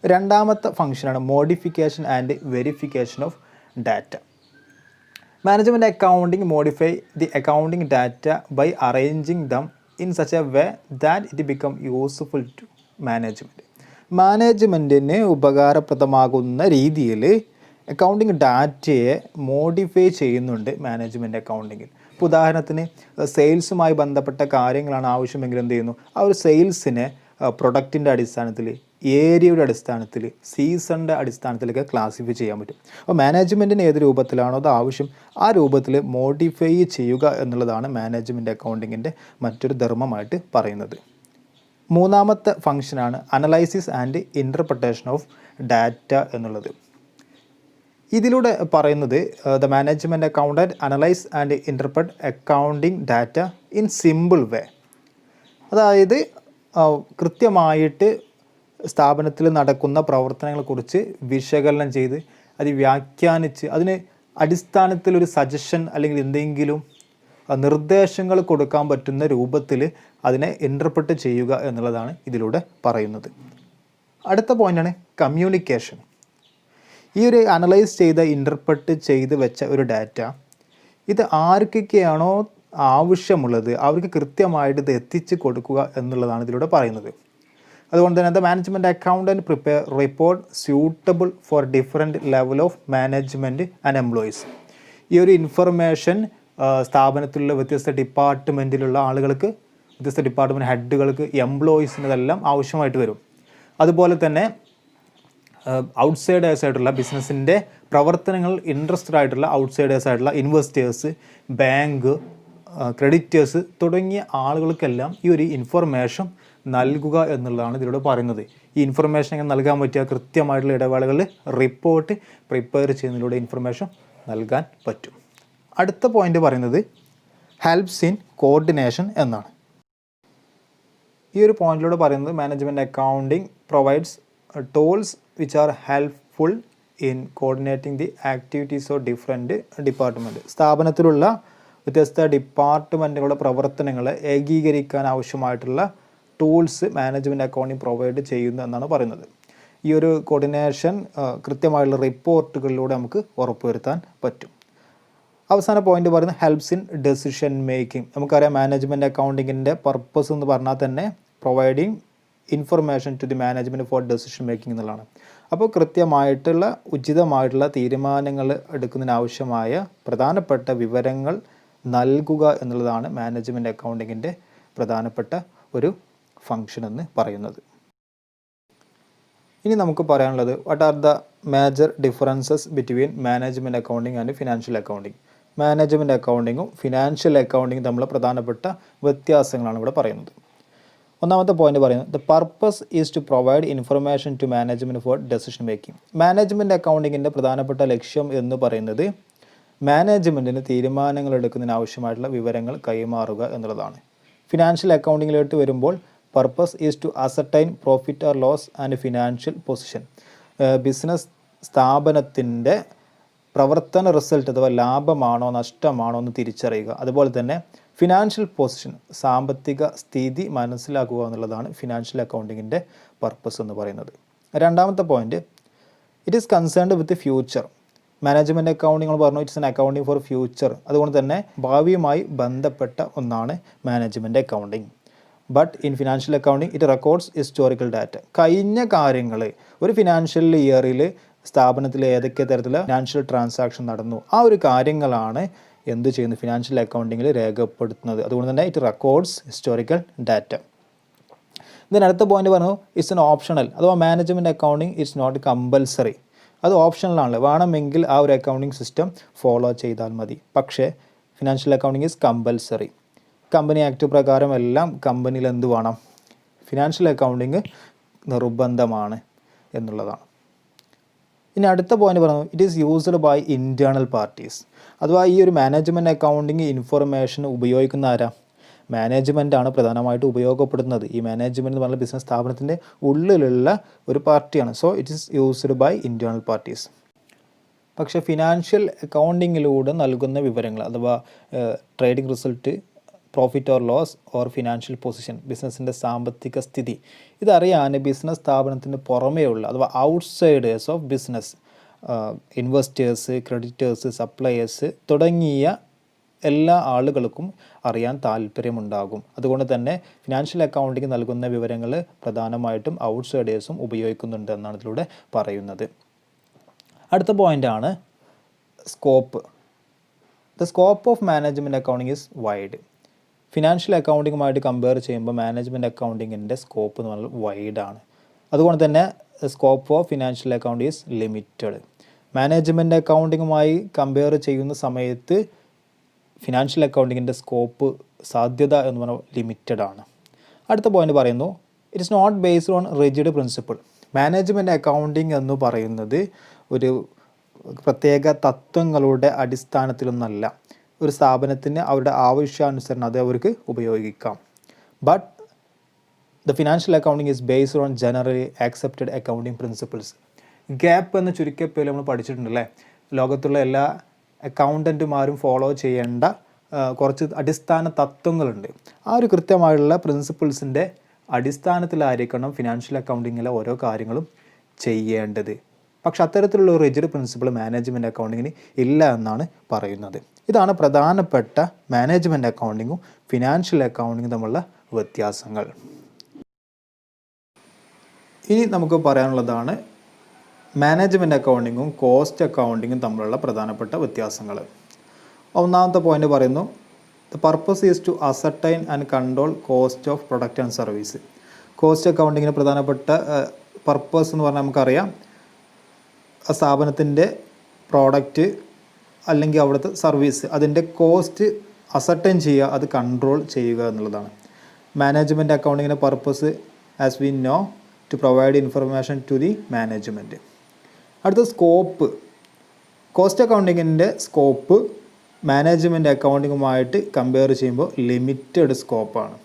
രണ്ടാമത്തെ ഫംഗ്ഷനാണ് modification and verification of data. Management accounting modify the accounting data by arranging them in such a way that it become useful to management. മാനേജ്മെൻറ്റിന് ഉപകാരപ്രദമാകുന്ന രീതിയിൽ accounting ഡാറ്റയെ മോഡിഫൈ ചെയ്യുന്നുണ്ട് മാനേജ്മെൻറ്റ് അക്കൗണ്ടിങ്ങിൽ. ഇപ്പോൾ ഉദാഹരണത്തിന് സെയിൽസുമായി ബന്ധപ്പെട്ട കാര്യങ്ങളാണ് ആവശ്യമെങ്കിൽ എന്ത് ചെയ്യുന്നു? ആ ഒരു സെയിൽസിനെ പ്രൊഡക്റ്റിൻ്റെ അടിസ്ഥാനത്തിൽ, ഏരിയയുടെ അടിസ്ഥാനത്തിൽ, സീസണിൻ്റെ അടിസ്ഥാനത്തിലൊക്കെ ക്ലാസിഫൈ ചെയ്യാൻ പറ്റും. അപ്പോൾ മാനേജ്മെൻറ്റിന് ഏത് രൂപത്തിലാണോ അത് ആവശ്യം ആ രൂപത്തിൽ മോഡിഫൈ ചെയ്യുക എന്നുള്ളതാണ് മാനേജ്മെൻറ്റ് അക്കൗണ്ടിങ്ങിൻ്റെ മറ്റൊരു ധർമ്മമായിട്ട് പറയുന്നത്. മൂന്നാമത്തെ ഫംഗ്ഷനാണ് analysis and interpretation of data എന്നുള്ളത്. ഇതിലൂടെ പറയുന്നത് the management accountant analyse and interpret accounting data in simple way. അതായത് കൃത്യമായിട്ട് സ്ഥാപനത്തിൽ നടക്കുന്ന പ്രവർത്തനങ്ങളെക്കുറിച്ച് വിശകലനം ചെയ്ത് അത് വ്യാഖ്യാനിച്ച് അതിന് അടിസ്ഥാനത്തിലൊരു സജഷൻ അല്ലെങ്കിൽ എന്തെങ്കിലും നിർദ്ദേശങ്ങൾ കൊടുക്കാൻ പറ്റുന്ന രൂപത്തിൽ അതിനെ ഇൻ്റർപ്രറ്റ് ചെയ്യുക എന്നുള്ളതാണ് ഇതിലൂടെ പറയുന്നത്. അടുത്ത പോയിൻ്റാണ് കമ്മ്യൂണിക്കേഷൻ. ഈ ഒരു അനലൈസ് ചെയ്ത ഇൻ്റർപ്രറ്റ് ചെയ്ത് വെച്ച ഒരു ഡാറ്റ ഇത് ആർക്കൊക്കെയാണോ ആവശ്യമുള്ളത് അവർക്ക് കൃത്യമായിട്ട് ഇത് എത്തിച്ച് കൊടുക്കുക എന്നുള്ളതാണ് ഇതിലൂടെ പറയുന്നത്. അതുകൊണ്ട് തന്നെ the management accountant prepare report suitable for different level of management and employees. ഈ ഒരു ഇൻഫർമേഷൻ സ്ഥാപനത്തിലുള്ള വ്യത്യസ്ത ഡിപ്പാർട്ട്മെൻറ്റിലുള്ള ആളുകൾക്ക്, വ്യത്യസ്ത ഡിപ്പാർട്ട്മെൻറ്റ് ഹെഡുകൾക്ക്, എംപ്ലോയീസിനെല്ലാം ആവശ്യമായിട്ട് വരും. അതുപോലെ തന്നെ ഔട്ട്സൈഡേഴ്സ് ആയിട്ടുള്ള ബിസിനസ്സിൻ്റെ പ്രവർത്തനങ്ങൾ ഇൻട്രസ്റ്റഡ് ആയിട്ടുള്ള ഔട്ട്സൈഡേഴ്സ് ആയിട്ടുള്ള ഇൻവെസ്റ്റേഴ്സ്, ബാങ്ക്, ക്രെഡിറ്റേഴ്സ് തുടങ്ങിയ ആളുകൾക്കെല്ലാം ഈ ഒരു ഇൻഫർമേഷൻ നൽകുക എന്നുള്ളതാണ് ഇതിലൂടെ പറയുന്നത്. ഈ ഇൻഫർമേഷൻ എങ്ങനെ നൽകാൻ പറ്റുക? കൃത്യമായിട്ടുള്ള ഇടവേളകളിൽ റിപ്പോർട്ട് പ്രിപ്പയർ ചെയ്യുന്നതിലൂടെ ഇൻഫർമേഷൻ നൽകാൻ പറ്റും. അടുത്ത പോയിന്റ് പറയുന്നത് ഹെൽപ്സ് ഇൻ കോർഡിനേഷൻ എന്നാണ്. ഈ ഒരു പോയിന്റിലൂടെ പറയുന്നത് management accounting provides tools which are helpful in coordinating the activities of different department. സ്ഥാപനത്തിലുള്ള വ്യത്യസ്ത ഡിപ്പാർട്ട്മെൻറ്റുകളുടെ പ്രവർത്തനങ്ങളെ ഏകീകരിക്കാൻ ആവശ്യമായിട്ടുള്ള ടൂൾസ് മാനേജ്മെൻറ്റ് അക്കൗണ്ടിങ് പ്രൊവൈഡ് ചെയ്യുന്നു എന്നാണ് പറയുന്നത്. ഈ ഒരു കോർഡിനേഷൻ കൃത്യമായുള്ള റിപ്പോർട്ടുകളിലൂടെ നമുക്ക് ഉറപ്പുവരുത്താൻ പറ്റും. അവസാന പോയിന്റ് പറയുന്നത് ഹെൽപ്സ് ഇൻ ഡെസിഷൻ മേക്കിംഗ്. നമുക്കറിയാം മാനേജ്മെൻറ്റ് അക്കൗണ്ടിങ്ങിൻ്റെ പർപ്പസ് എന്ന് പറഞ്ഞാൽ തന്നെ providing information to the management for decision making എന്നുള്ളതാണ്. അപ്പോൾ കൃത്യമായിട്ടുള്ള ഉചിതമായിട്ടുള്ള തീരുമാനങ്ങൾ എടുക്കുന്നതിനാവശ്യമായ പ്രധാനപ്പെട്ട വിവരങ്ങൾ നൽകുക എന്നുള്ളതാണ് മാനേജ്മെൻറ്റ് അക്കൗണ്ടിങ്ങിൻ്റെ പ്രധാനപ്പെട്ട ഒരു ഫങ്ഷൻ എന്ന് പറയുന്നത്. ഇനി നമുക്ക് പറയാനുള്ളത് what are the major differences between management accounting and financial accounting. Management അക്കൗണ്ടിങ്ങും ഫിനാൻഷ്യൽ അക്കൗണ്ടിങ്ങും തമ്മിലുള്ള പ്രധാനപ്പെട്ട വ്യത്യാസങ്ങളാണ് ഇവിടെ പറയുന്നത്. ഒന്നാമത്തെ പോയിന്റ് പറയുന്നത് the purpose is to provide information to management for decision making. Management അക്കൗണ്ടിങ്ങിൻ്റെ പ്രധാനപ്പെട്ട ലക്ഷ്യം എന്ന് പറയുന്നത് മാനേജ്മെൻറ്റിന് തീരുമാനങ്ങൾ എടുക്കുന്നതിന് ആവശ്യമായിട്ടുള്ള വിവരങ്ങൾ കൈമാറുക എന്നുള്ളതാണ്. ഫിനാൻഷ്യൽ അക്കൗണ്ടിങ്ങിലോട്ട് വരുമ്പോൾ purpose is to ascertain profit or loss and financial position. Business സ്ഥാപനത്തിൻ്റെ പ്രവർത്തന റിസൾട്ട് അഥവാ ലാഭമാണോ നഷ്ടമാണോ എന്ന് തിരിച്ചറിയുക. അതുപോലെ തന്നെ ഫിനാൻഷ്യൽ പൊസിഷൻ, സാമ്പത്തിക സ്ഥിതി മനസ്സിലാക്കുക എന്നുള്ളതാണ് ഫിനാൻഷ്യൽ അക്കൗണ്ടിങ്ങിൻ്റെ പർപ്പസ് എന്ന് പറയുന്നത്. രണ്ടാമത്തെ point it is concerned with future. Management accounting പറഞ്ഞു it's an accounting for future. അതുകൊണ്ട് തന്നെ ഭാവിയുമായി ബന്ധപ്പെട്ട ഒന്നാണ് management accounting. But in financial accounting it records historical data. കഴിഞ്ഞ കാര്യങ്ങൾ ഒരു ഫിനാൻഷ്യൽ ഇയറിൽ സ്ഥാപനത്തിൽ ഏതൊക്കെ തരത്തിലുള്ള ഫിനാൻഷ്യൽ ട്രാൻസാക്ഷൻ നടന്നു ആ ഒരു കാര്യങ്ങളാണ് എന്ത് ചെയ്യുന്നു ഫിനാൻഷ്യൽ അക്കൗണ്ടിങ്ങിൽ രേഖപ്പെടുത്തുന്നത്. അതുകൊണ്ട് തന്നെ ഇറ്റ് റെക്കോർഡ്സ് ഹിസ്റ്റോറിക്കൽ ഡാറ്റ. ഇതിന് അടുത്ത പോയിന്റ് പറഞ്ഞു ഇറ്റ്സ് എൻ ഓപ്ഷണൽ. അഥവാ management accounting it's not compulsory. അത് ഓപ്ഷണലാണ്. വേണമെങ്കിൽ ആ ഒരു അക്കൗണ്ടിങ് സിസ്റ്റം ഫോളോ ചെയ്താൽ മതി. പക്ഷേ financial accounting is compulsory. Company act പ്രകാരം എല്ലാം കമ്പനിയിൽ എന്ത് വേണം? ഫിനാൻഷ്യൽ അക്കൗണ്ടിങ് നിർബന്ധമാണ് എന്നുള്ളതാണ്. ഇനി അടുത്ത പോയിന്റ് പറഞ്ഞു it is used by internal parties. അഥവാ ഈ ഒരു മാനേജ്മെൻറ്റ് അക്കൗണ്ടിങ് ഇൻഫർമേഷൻ ഉപയോഗിക്കുന്ന ആരാ? മാനേജ്മെൻ്റ് ആണ് പ്രധാനമായിട്ട് ഉപയോഗപ്പെടുത്തുന്നത്. ഈ മാനേജ്മെൻറ്റ് എന്ന് പറഞ്ഞാൽ ബിസിനസ് സ്ഥാപനത്തിൻ്റെ ഉള്ളിലുള്ള ഒരു പാർട്ടിയാണ്. So it is used by internal parties. പക്ഷേ ഫിനാൻഷ്യൽ അക്കൗണ്ടിങ്ങിലൂടെ നൽകുന്ന വിവരങ്ങൾ അഥവാ trading result, profit or loss or financial position, ബിസിനസ്സിൻ്റെ സാമ്പത്തിക സ്ഥിതി, ഇതറിയാൻ ബിസിനസ് സ്ഥാപനത്തിന് പുറമേയുള്ള അഥവാ outsiders of business, investors, creditors, suppliers തുടങ്ങിയ എല്ലാ ആളുകൾക്കും അറിയാൻ താല്പര്യമുണ്ടാകും. അതുകൊണ്ട് തന്നെ ഫിനാൻഷ്യൽ അക്കൗണ്ടിങ് നൽകുന്ന വിവരങ്ങൾ പ്രധാനമായിട്ടും ഔട്ട്സൈഡേഴ്സും ഉപയോഗിക്കുന്നുണ്ട് എന്നാണ് ഇതിലൂടെ പറയുന്നത്. അടുത്ത പോയിൻ്റാണ് scope. The scope of management accounting is wide. Financial അക്കൗണ്ടിങ്ങുമായിട്ട് കമ്പയർ ചെയ്യുമ്പോൾ മാനേജ്മെൻറ്റ് അക്കൗണ്ടിങ്ങിൻ്റെ സ്കോപ്പ് എന്ന് പറഞ്ഞാൽ വൈഡാണ്. അതുകൊണ്ട് തന്നെ scope of financial account is limited. Management അക്കൗണ്ടിങ്ങുമായി കമ്പയർ ചെയ്യുന്ന സമയത്ത് ഫിനാൻഷ്യൽ അക്കൗണ്ടിങ്ങിൻ്റെ സ്കോപ്പ് സാധ്യത എന്ന് പറഞ്ഞാൽ ലിമിറ്റഡ് ആണ്. അടുത്ത പോയിന്റ് പറയുന്നു it is not based on rigid principle. Management accounting എന്ന് പറയുന്നത് ഒരു പ്രത്യേക തത്വങ്ങളുടെ അടിസ്ഥാനത്തിലൊന്നല്ല. ഒരു സ്ഥാപനത്തിന് അവരുടെ ആവശ്യാനുസരണം അത് അവർക്ക് ഉപയോഗിക്കാം. But the financial accounting is based on generally accepted accounting principles. Gap എന്ന് ചുരുക്കപ്പേര് നമ്മൾ പഠിച്ചിട്ടുണ്ടല്ലേ. ലോകത്തുള്ള എല്ലാ അക്കൗണ്ടൻറ്റുമാരും ഫോളോ ചെയ്യേണ്ട കുറച്ച് അടിസ്ഥാന തത്വങ്ങളുണ്ട്. ആ ഒരു കൃത്യമായുള്ള പ്രിൻസിപ്പിൾസിൻ്റെ അടിസ്ഥാനത്തിലായിരിക്കണം ഫിനാൻഷ്യൽ അക്കൗണ്ടിങ്ങിലെ ഓരോ കാര്യങ്ങളും ചെയ്യേണ്ടത്. പക്ഷെ അത്തരത്തിലുള്ള ഒരു റിജിഡ് പ്രിൻസിപ്പിൾ മാനേജ്മെൻറ്റ് അക്കൗണ്ടിങ്ങിന് ഇല്ല എന്നാണ് പറയുന്നത്. ഇതാണ് പ്രധാനപ്പെട്ട മാനേജ്മെൻറ്റ് അക്കൗണ്ടിങ്ങും ഫിനാൻഷ്യൽ അക്കൗണ്ടിങ്ങും തമ്മിലുള്ള വ്യത്യാസങ്ങൾ. ഇനി നമുക്ക് പറയാനുള്ളതാണ് മാനേജ്മെൻറ്റ് അക്കൗണ്ടിങ്ങും കോസ്റ്റ് അക്കൗണ്ടിങ്ങും തമ്മിലുള്ള പ്രധാനപ്പെട്ട വ്യത്യാസങ്ങൾ. ഒന്നാമത്തെ പോയിന്റ് പറയുന്നു, the purpose is to ascertain and control cost of product and service. Cost അക്കൗണ്ടിങ്ങിന് പ്രധാനപ്പെട്ട പർപ്പസ് എന്ന് പറഞ്ഞാൽ നമുക്കറിയാം, ആ സ്ഥാപനത്തിൻ്റെ പ്രോഡക്റ്റ് അല്ലെങ്കിൽ അവിടുത്തെ സർവീസ് അതിൻ്റെ കോസ്റ്റ് അസർട്ടൈൻ ചെയ്യുക, അത് കൺട്രോൾ ചെയ്യുക എന്നുള്ളതാണ്. മാനേജ്മെൻറ്റ് അക്കൗണ്ടിങ്ങിൻ്റെ purpose as we know to provide information to the management. അടുത്ത സ്കോപ്പ്. കോസ്റ്റ് അക്കൗണ്ടിങ്ങിൻ്റെ സ്കോപ്പ് മാനേജ്മെൻറ്റ് അക്കൗണ്ടിങ്ങുമായിട്ട് കമ്പയർ ചെയ്യുമ്പോൾ ലിമിറ്റഡ് സ്കോപ്പാണ്.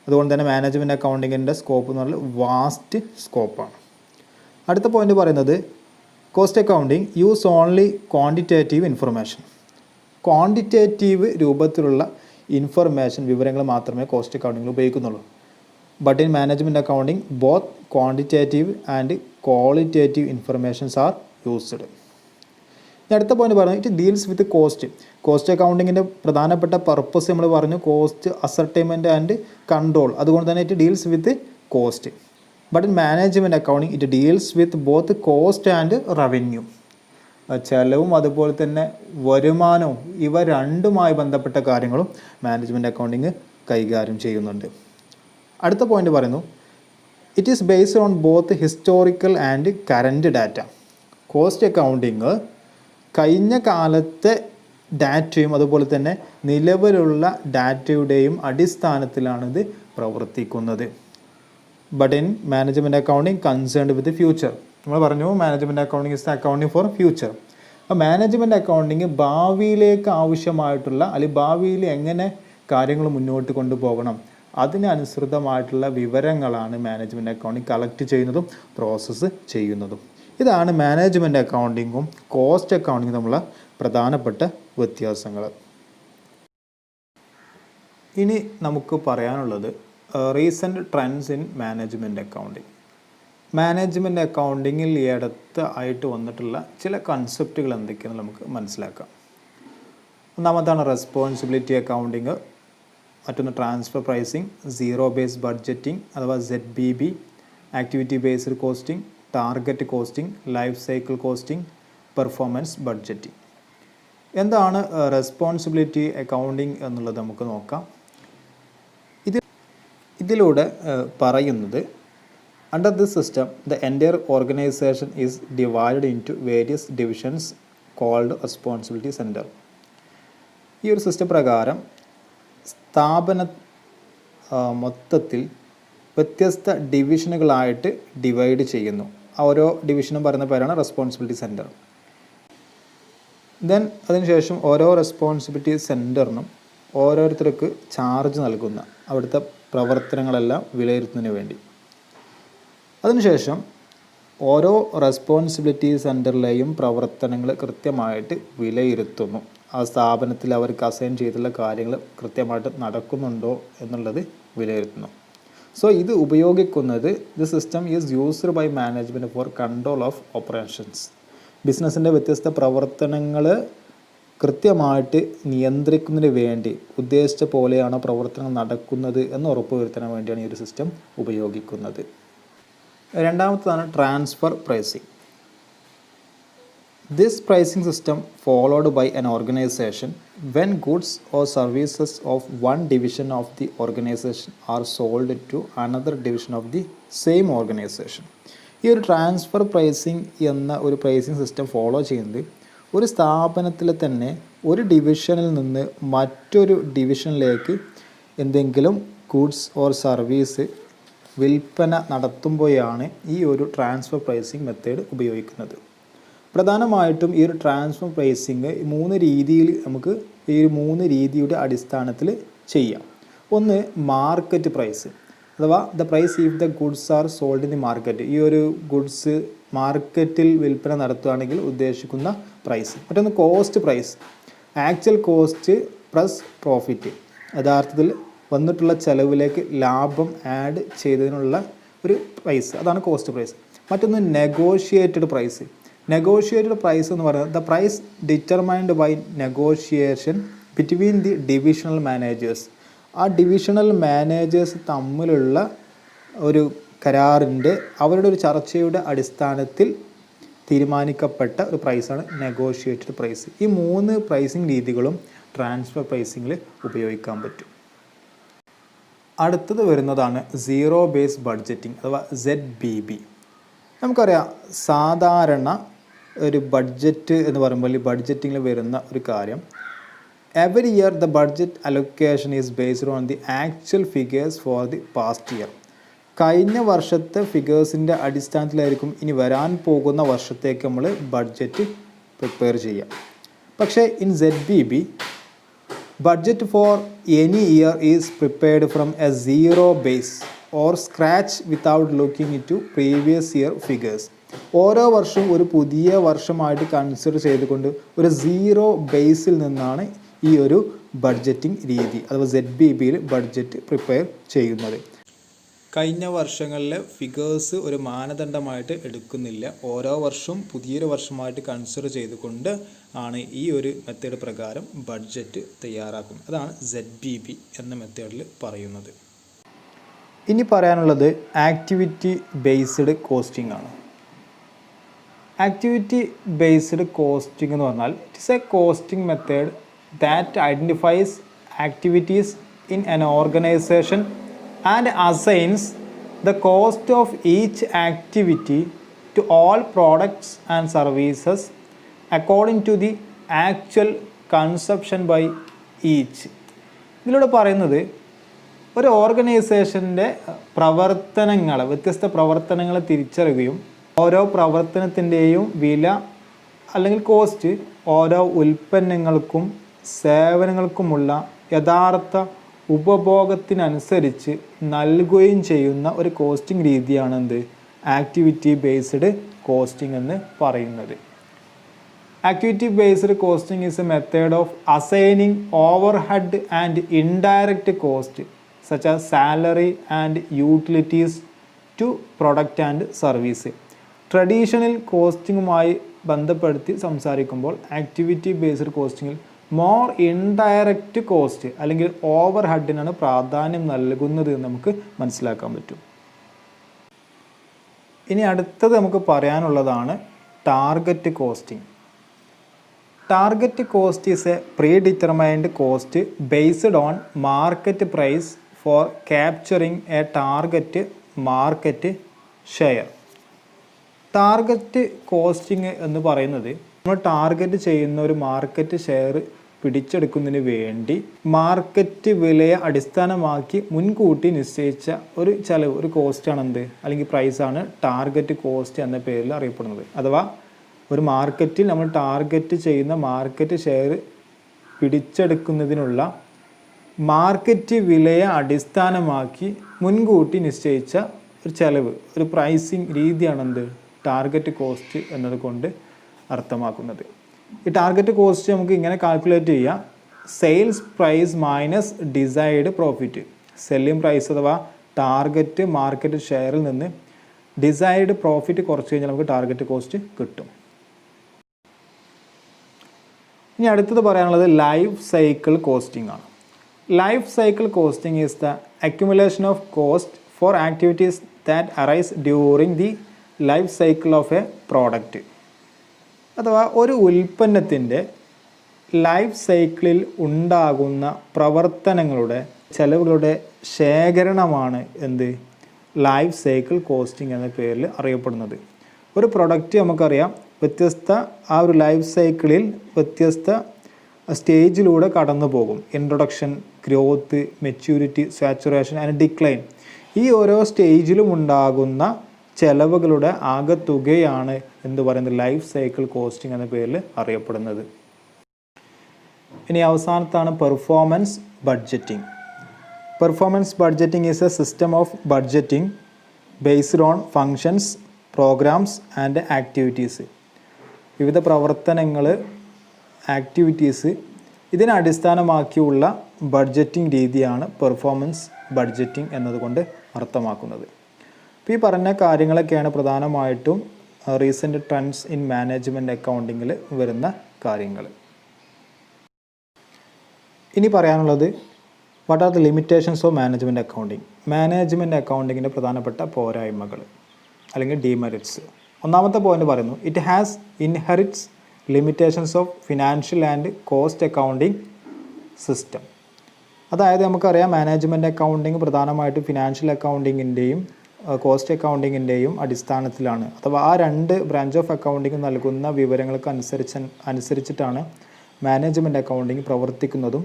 അതുകൊണ്ട് തന്നെ മാനേജ്മെൻറ്റ് അക്കൗണ്ടിങ്ങിൻ്റെ സ്കോപ്പ് എന്ന് പറഞ്ഞാൽ വാസ്റ്റ് സ്കോപ്പാണ്. അടുത്ത പോയിന്റ് പറയുന്നത്, cost accounting use only quantitative information. Quantitative രൂപത്തിലുള്ള ഇൻഫർമേഷൻ, വിവരങ്ങൾ മാത്രമേ കോസ്റ്റ് അക്കൗണ്ടിങ്ങിൽ ഉപയോഗിക്കുന്നുള്ളൂ. But in management accounting both quantitative and qualitative informations are used. അടുത്ത പോയിന്റ് പറഞ്ഞു, it deals with cost. Cost അക്കൗണ്ടിങ്ങിൻ്റെ പ്രധാനപ്പെട്ട പർപ്പസ് നമ്മൾ പറഞ്ഞു, കോസ്റ്റ് അസർട്ടൈൻമെൻറ്റ് ആൻഡ് കൺട്രോൾ. അതുകൊണ്ട് തന്നെ it deals with cost. But in management accounting it deals with both cost and revenue. ചെലവും അതുപോലെ തന്നെ വരുമാനവും, ഇവ രണ്ടുമായി ബന്ധപ്പെട്ട കാര്യങ്ങളും മാനേജ്മെൻറ്റ് അക്കൗണ്ടിങ് കൈകാര്യം ചെയ്യുന്നുണ്ട്. അടുത്ത പോയിന്റ് പറയുന്നു, it is based on both historical and current data. Cost accounting കഴിഞ്ഞ കാലത്തെ ഡാറ്റയും അതുപോലെ തന്നെ നിലവിലുള്ള ഡാറ്റയുടെയും അടിസ്ഥാനത്തിലാണിത് പ്രവർത്തിക്കുന്നത്. But in management accounting concerned with future. നമ്മൾ പറഞ്ഞു management accounting is the accounting for future. അപ്പോൾ മാനേജ്മെൻറ്റ് അക്കൗണ്ടിങ് ഭാവിയിലേക്ക് ആവശ്യമായിട്ടുള്ള അല്ലെങ്കിൽ ഭാവിയിൽ എങ്ങനെ കാര്യങ്ങൾ മുന്നോട്ട് കൊണ്ടുപോകണം അതിനനുസൃതമായിട്ടുള്ള വിവരങ്ങളാണ് മാനേജ്മെൻറ്റ് അക്കൗണ്ടിങ് കളക്ട് ചെയ്യുന്നതും പ്രോസസ്സ് ചെയ്യുന്നതും. ഇതാണ് മാനേജ്മെൻറ്റ് അക്കൗണ്ടിങ്ങും കോസ്റ്റ് അക്കൗണ്ടിങ്ങും തമ്മിലുള്ള പ്രധാനപ്പെട്ട വ്യത്യാസങ്ങൾ. ഇനി നമുക്ക് പറയാനുള്ളത് recent trends in management accounting. Management അക്കൗണ്ടിങ്ങിൽ ഈ അടുത്ത് ആയിട്ട് വന്നിട്ടുള്ള ചില കൺസെപ്റ്റുകൾ എന്തൊക്കെയാണെന്ന് നമുക്ക് മനസ്സിലാക്കാം. ഒന്നാമതാണ് റെസ്പോൺസിബിലിറ്റി അക്കൗണ്ടിങ്, മറ്റൊന്ന് transfer pricing, zero based budgeting അഥവാ ZBB, activity based costing, target costing, life cycle costing, performance budgeting. എന്താണ് റെസ്പോൺസിബിലിറ്റി അക്കൗണ്ടിങ് എന്നുള്ളത് നമുക്ക് നോക്കാം. ഇതിലൂടെ പറയുന്നത്, under this system the entire organisation is divided into various divisions called responsibility centre. ഈ ഒരു system പ്രകാരം സ്ഥാപന മൊത്തത്തിൽ വ്യത്യസ്ത ഡിവിഷനുകളായിട്ട് ഡിവൈഡ് ചെയ്യുന്നു. ഓരോ ഡിവിഷനും പറയുന്ന പേരാണ് റെസ്പോൺസിബിലിറ്റി സെൻറ്റർ. ദെൻ അതിനുശേഷം ഓരോ റെസ്പോൺസിബിലിറ്റി സെൻറ്ററിനും ഓരോരുത്തർക്ക് ചാർജ് നൽകുന്ന അവിടുത്തെ പ്രവർത്തനങ്ങളെല്ലാം വിലയിരുത്തുന്നതിന് വേണ്ടി. അതിനുശേഷം ഓരോ റെസ്പോൺസിബിലിറ്റി സെൻറ്ററിലെയും പ്രവർത്തനങ്ങൾ കൃത്യമായിട്ട് വിലയിരുത്തുന്നു. ആ സ്ഥാപനത്തിൽ അവർക്ക് അസൈൻ ചെയ്തിട്ടുള്ള കാര്യങ്ങൾ കൃത്യമായിട്ട് നടക്കുന്നുണ്ടോ എന്നുള്ളത് വിലയിരുത്തുന്നു. സോ ഇത് ഉപയോഗിക്കുന്നത് the system is used by management for control of operations. ബിസിനസ്സിൻ്റെ വ്യത്യസ്ത പ്രവർത്തനങ്ങൾ കൃത്യമായിട്ട് നിയന്ത്രിക്കുന്നതിന് വേണ്ടി ഉദ്ദേശിച്ച പോലെയാണോ പ്രവർത്തനം നടക്കുന്നത് എന്ന് ഉറപ്പുവരുത്താൻ വേണ്ടിയാണ് ഈ ഒരു സിസ്റ്റം ഉപയോഗിക്കുന്നത്. രണ്ടാമത്തതാണ് transfer pricing. This pricing system followed by an organization when goods or services of one division of the organization are sold to another division of the same organization. ഈ ഒരു ട്രാൻസ്ഫർ പ്രൈസിങ് എന്ന ഒരു pricing system follow ചെയ്യുന്നത് ഒരു സ്ഥാപനത്തിൽ തന്നെ ഒരു ഡിവിഷനിൽ നിന്ന് മറ്റൊരു ഡിവിഷനിലേക്ക് എന്തെങ്കിലും ഗുഡ്സ് ഓർ സർവീസ് വിൽപ്പന നടത്തുമ്പോഴാണ് ഈ ഒരു ട്രാൻസ്ഫർ പ്രൈസിങ് മെത്തേഡ് ഉപയോഗിക്കുന്നത്. പ്രധാനമായിട്ടും ഈ ഒരു ട്രാൻസ്ഫർ പ്രൈസിങ് മൂന്ന് രീതിയിൽ നമുക്ക് ഈ മൂന്ന് രീതിയുടെ അടിസ്ഥാനത്തിൽ ചെയ്യാം. ഒന്ന് മാർക്കറ്റ് പ്രൈസ് അഥവാ the price if the goods are sold in the market. ഈ ഒരു ഗുഡ്സ് മാർക്കറ്റിൽ വിൽപ്പന നടത്തുകയാണെങ്കിൽ ഉദ്ദേശിക്കുന്ന പ്രൈസ്. മറ്റൊന്ന് cost price, actual cost plus profit, യഥാർത്ഥത്തിൽ വന്നിട്ടുള്ള ചെലവിലേക്ക് ലാഭം ആഡ് ചെയ്തതിനുള്ള ഒരു പ്രൈസ്, അതാണ് കോസ്റ്റ് പ്രൈസ്. മറ്റൊന്ന് നെഗോഷിയേറ്റഡ് പ്രൈസ്. നെഗോഷിയേറ്റഡ് പ്രൈസ് എന്ന് പറയുന്നത് the price determined by negotiation between the divisional managers. ആ ഡിവിഷണൽ മാനേജേഴ്സ് തമ്മിലുള്ള ഒരു കരാറിൻ്റെ അവരുടെ ഒരു ചർച്ചയുടെ അടിസ്ഥാനത്തിൽ തീരുമാനിക്കപ്പെട്ട ഒരു പ്രൈസാണ് നെഗോഷിയേറ്റഡ് പ്രൈസ്. ഈ 3 പ്രൈസിങ് രീതികളും ട്രാൻസ്ഫർ പ്രൈസിങ്ങിൽ ഉപയോഗിക്കാൻ പറ്റും. അടുത്തത് വരുന്നതാണ് സീറോ ബേസ് ബഡ്ജറ്റിംഗ് അഥവാ ZBB. നമുക്കറിയാം സാധാരണ ഒരു ബഡ്ജറ്റ് എന്ന് പറയുമ്പോൾ ഈ ബഡ്ജറ്റിങ്ങിൽ വരുന്ന ഒരു കാര്യം, every year the budget allocation is based on the actual figures for the past year. കഴിഞ്ഞ വർഷത്തെ ഫിഗേഴ്സിൻ്റെ അടിസ്ഥാനത്തിലായിരിക്കും ഇനി വരാൻ പോകുന്ന വർഷത്തേക്ക് നമ്മൾ ബഡ്ജറ്റ് പ്രിപ്പയർ ചെയ്യുക. പക്ഷേ in ZBB budget for any year is prepared from a zero base or scratch without looking to previous year figures. ഓരോ വർഷവും ഒരു പുതിയ വർഷമായിട്ട് കൺസിഡർ ചെയ്തുകൊണ്ട് ഒരു സീറോ ബേസിൽ നിന്നാണ് ഈ ഒരു ബഡ്ജറ്റിംഗ് രീതി അഥവാ ZBBയിൽ ബഡ്ജറ്റ് പ്രിപ്പയർ ചെയ്യുന്നത്. കഴിഞ്ഞ വർഷങ്ങളിലെ ഫിഗേഴ്സ് ഒരു മാനദണ്ഡമായിട്ട് എടുക്കുന്നില്ല. ഓരോ വർഷവും പുതിയൊരു വർഷമായിട്ട് കൺസിഡർ ചെയ്തുകൊണ്ട് ആണ് ഈ ഒരു മെത്തേഡ് പ്രകാരം ബഡ്ജറ്റ് തയ്യാറാക്കുന്നത്. അതാണ് ZBB എന്ന മെത്തേഡിൽ പറയുന്നത്. ഇനി പറയാനുള്ളത് ആക്ടിവിറ്റി ബേസ്ഡ് കോസ്റ്റിംഗ് ആണ്. ആക്ടിവിറ്റി ബേസ്ഡ് കോസ്റ്റിംഗ് എന്ന് പറഞ്ഞാൽ it is A costing method that identifies activities in an organisation and assigns the cost of each activity to all products and services according to the actual consumption by each. ഇതിലൂടെ പറയുന്നത് ഒരു ഓർഗനൈസേഷൻ്റെ വ്യത്യസ്ത പ്രവർത്തനങ്ങളെ തിരിച്ചറിയുകയും ഓരോ പ്രവർത്തനത്തിൻ്റെയും വില അല്ലെങ്കിൽ കോസ്റ്റ് ഓരോ ഉൽപ്പന്നങ്ങൾക്കും സേവനങ്ങൾക്കുമുള്ള യഥാർത്ഥ ഉപഭോഗത്തിനനുസരിച്ച് നൽകുകയും ചെയ്യുന്ന ഒരു കോസ്റ്റിംഗ് രീതിയാണ് എന്ത് ആക്ടിവിറ്റി ബേസ്ഡ് കോസ്റ്റിംഗ് എന്ന് പറയുന്നത്. Activity based costing is a method of assigning overhead and indirect cost such as salary and utilities to product and service. Traditional കോസ്റ്റിങ്ങുമായി ബന്ധപ്പെടുത്തി സംസാരിക്കുമ്പോൾ ആക്ടിവിറ്റി ബേസ്ഡ് കോസ്റ്റിങ്ങിൽ മോർ ഇൻഡയറക്റ്റ് കോസ്റ്റ് അല്ലെങ്കിൽ over ഹെഡിനാണ് പ്രാധാന്യം നൽകുന്നത് എന്ന് നമുക്ക് മനസ്സിലാക്കാൻ പറ്റും. ഇനി അടുത്തത് നമുക്ക് പറയാനുള്ളതാണ് target costing. Target cost is a predetermined cost based on market price for capturing a target market share. Target costing എന്ന് പറയുന്നത് നമ്മൾ ടാർഗറ്റ് ചെയ്യുന്ന ഒരു മാർക്കറ്റ് ഷെയർ പിടിച്ചെടുക്കുന്നതിന് വേണ്ടി മാർക്കറ്റ് വിലയെ അടിസ്ഥാനമാക്കി മുൻകൂട്ടി നിശ്ചയിച്ച ഒരു ചെലവ്, ഒരു കോസ്റ്റാണ് എന്ത് അല്ലെങ്കിൽ പ്രൈസാണ് ടാർഗറ്റ് കോസ്റ്റ് എന്ന പേരിൽ അറിയപ്പെടുന്നത്. അഥവാ ഒരു മാർക്കറ്റിൽ നമ്മൾ ടാർഗറ്റ് ചെയ്യുന്ന മാർക്കറ്റ് ഷെയർ പിടിച്ചെടുക്കുന്നതിനുള്ള മാർക്കറ്റ് വിലയെ അടിസ്ഥാനമാക്കി മുൻകൂട്ടി നിശ്ചയിച്ച ഒരു ചെലവ്, ഒരു പ്രൈസിങ് രീതിയാണ് എന്ത് ടാർഗറ്റ് കോസ്റ്റ് എന്നതുകൊണ്ട് അർത്ഥമാക്കുന്നത്. ഈ ടാർഗറ്റ് കോസ്റ്റ് നമുക്ക് ഇങ്ങനെ കാൽക്കുലേറ്റ് ചെയ്യാം: sales price minus desired profit. Selling price അഥവാ ടാർഗറ്റ് മാർക്കറ്റ് ഷെയറിൽ നിന്ന് ഡിസൈർഡ് പ്രോഫിറ്റ് കുറച്ച് കഴിഞ്ഞാൽ നമുക്ക് ടാർഗറ്റ് കോസ്റ്റ് കിട്ടും. ഇനി അടുത്തത് പറയാനുള്ളത് ലൈഫ് സൈക്കിൾ കോസ്റ്റിംഗ് ആണ്. Life cycle costing is the accumulation of cost for activities that arise during the life cycle of A product. അഥവാ ഒരു ഉൽപ്പന്നത്തിൻ്റെ ലൈഫ് സൈക്കിളിൽ ഉണ്ടാകുന്ന പ്രവർത്തനങ്ങളുടെ ചെലവുകളുടെ ശേഖരണമാണ് എന്ത് ലൈഫ് സൈക്കിൾ കോസ്റ്റിംഗ് എന്ന പേരിൽ അറിയപ്പെടുന്നത്. ഒരു പ്രൊഡക്റ്റ് നമുക്കറിയാം ആ ഒരു ലൈഫ് സൈക്കിളിൽ വ്യത്യസ്ത സ്റ്റേജിലൂടെ കടന്നു പോകും. Introduction, growth, maturity, saturation and decline. ഈ ഓരോ സ്റ്റേജിലും ഉണ്ടാകുന്ന ചെലവുകളുടെ ആകെത്തുകയാണ് എന്ത് പറയുന്നത് ലൈഫ് സൈക്കിൾ കോസ്റ്റിംഗ് എന്ന പേരിൽ അറിയപ്പെടുന്നത്. ഇനി അവസാനത്താണ് performance budgeting. Performance budgeting is a system of budgeting based on functions, programmes and activities. വിവിധ പ്രവർത്തനങ്ങൾ, ആക്ടിവിറ്റീസ് ഇതിനെ അടിസ്ഥാനമാക്കിയുള്ള ബഡ്ജറ്റിംഗ് രീതിയാണ് പെർഫോമൻസ് ബഡ്ജറ്റിംഗ് എന്നതുകൊണ്ട് അർത്ഥമാക്കുന്നത്. അപ്പോൾ ഈ പറഞ്ഞ കാര്യങ്ങളൊക്കെയാണ് പ്രധാനമായിട്ടും റീസെൻറ്റ് ട്രെൻഡ്സ് ഇൻ മാനേജ്മെൻറ്റ് അക്കൗണ്ടിങ്ങിൽ വരുന്ന കാര്യങ്ങൾ. ഇനി പറയാനുള്ളത് what are the limitations of management accounting. Management അക്കൗണ്ടിങ്ങിൻ്റെ പ്രധാനപ്പെട്ട പോരായ്മകൾ അല്ലെങ്കിൽ ഡീമെറിറ്റ്സ്. ഒന്നാമത്തെ പോയിന്റ് പറയുന്നു, it has inherits limitations of financial and cost accounting system. അതായത് നമുക്കറിയാം മാനേജ്മെൻറ്റ് അക്കൗണ്ടിങ് പ്രധാനമായിട്ടും ഫിനാൻഷ്യൽ അക്കൗണ്ടിങ്ങിൻ്റെയും കോസ്റ്റ് അക്കൗണ്ടിങ്ങിൻ്റെയും അടിസ്ഥാനത്തിലാണ്. അഥവാ ആ രണ്ട് ബ്രാഞ്ച് ഓഫ് അക്കൗണ്ടിങ് നൽകുന്ന വിവരങ്ങൾക്ക് അനുസരിച്ചിട്ടാണ് മാനേജ്മെൻറ്റ് അക്കൗണ്ടിങ് പ്രവർത്തിക്കുന്നതും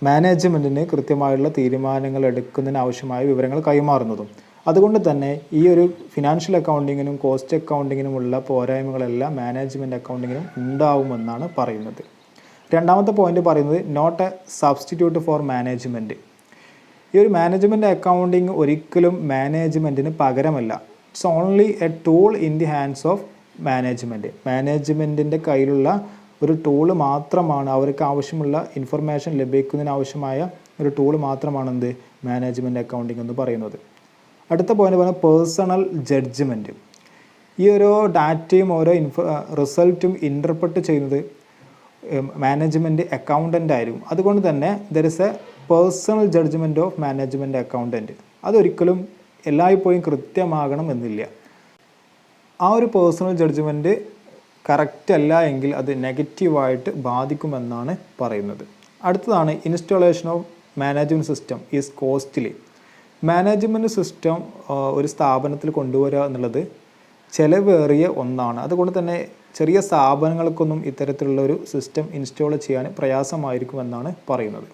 മാനേജ്മെൻറ്റിന് കൃത്യമായുള്ള തീരുമാനങ്ങൾ എടുക്കുന്നതിന് ആവശ്യമായ വിവരങ്ങൾ കൈമാറുന്നതും. അതുകൊണ്ട് തന്നെ ഈ ഒരു ഫിനാൻഷ്യൽ അക്കൗണ്ടിങ്ങിനും കോസ്റ്റ് അക്കൗണ്ടിങ്ങിനുമുള്ള പോരായ്മകളെല്ലാം മാനേജ്മെൻറ്റ് അക്കൗണ്ടിങ്ങിനും ഉണ്ടാവുമെന്നാണ് പറയുന്നത്. രണ്ടാമത്തെ പോയിന്റ് പറയുന്നത് not a substitute for management. ഈ ഒരു മാനേജ്മെൻറ്റ് അക്കൗണ്ടിങ് ഒരിക്കലും മാനേജ്മെൻറ്റിന് പകരമല്ല. It's only a tool in the hands of management. മാനേജ്മെൻറ്റിൻ്റെ കയ്യിലുള്ള ഒരു ടൂള് മാത്രമാണ്, അവർക്ക് ആവശ്യമുള്ള ഇൻഫർമേഷൻ ലഭിക്കുന്നതിന് ആവശ്യമായ ഒരു ടൂള് മാത്രമാണ് എന്ത് മാനേജ്മെൻറ്റ് അക്കൗണ്ടിങ് എന്ന് പറയുന്നത്. അടുത്ത പോയിന്റ് പറയുന്നത് പേഴ്സണൽ ജഡ്ജ്മെൻറ്റ്. ഈ ഓരോ ഡാറ്റയും ഓരോ റിസൾട്ടും ഇൻ്റർപ്രറ്റ് ചെയ്യുന്നത് മാനേജ്മെൻറ്റ് അക്കൗണ്ടൻ്റ് ആയിരിക്കും. അതുകൊണ്ട് തന്നെ there is a personal judgement of management accountant. അതൊരിക്കലും എല്ലായ്പ്പോഴും കൃത്യമാകണം എന്നില്ല. ആ ഒരു പേഴ്സണൽ ജഡ്ജ്മെൻറ്റ് കറക്റ്റ് അല്ല എങ്കിൽ അത് നെഗറ്റീവായിട്ട് ബാധിക്കുമെന്നാണ് പറയുന്നത്. അടുത്തതാണ് installation of management system is costly. Management system ഒരു സ്ഥാപനത്തിൽ കൊണ്ടുവരിക എന്നുള്ളത് ചിലവേറിയ ഒന്നാണ്. അതുകൊണ്ട് തന്നെ ചെറിയ സ്ഥാപനങ്ങൾക്കൊന്നും ഇത്തരത്തിലുള്ളൊരു സിസ്റ്റം ഇൻസ്റ്റാൾ ചെയ്യാൻ പ്രയാസമായിരിക്കുമെന്നാണ് പറയുന്നത്.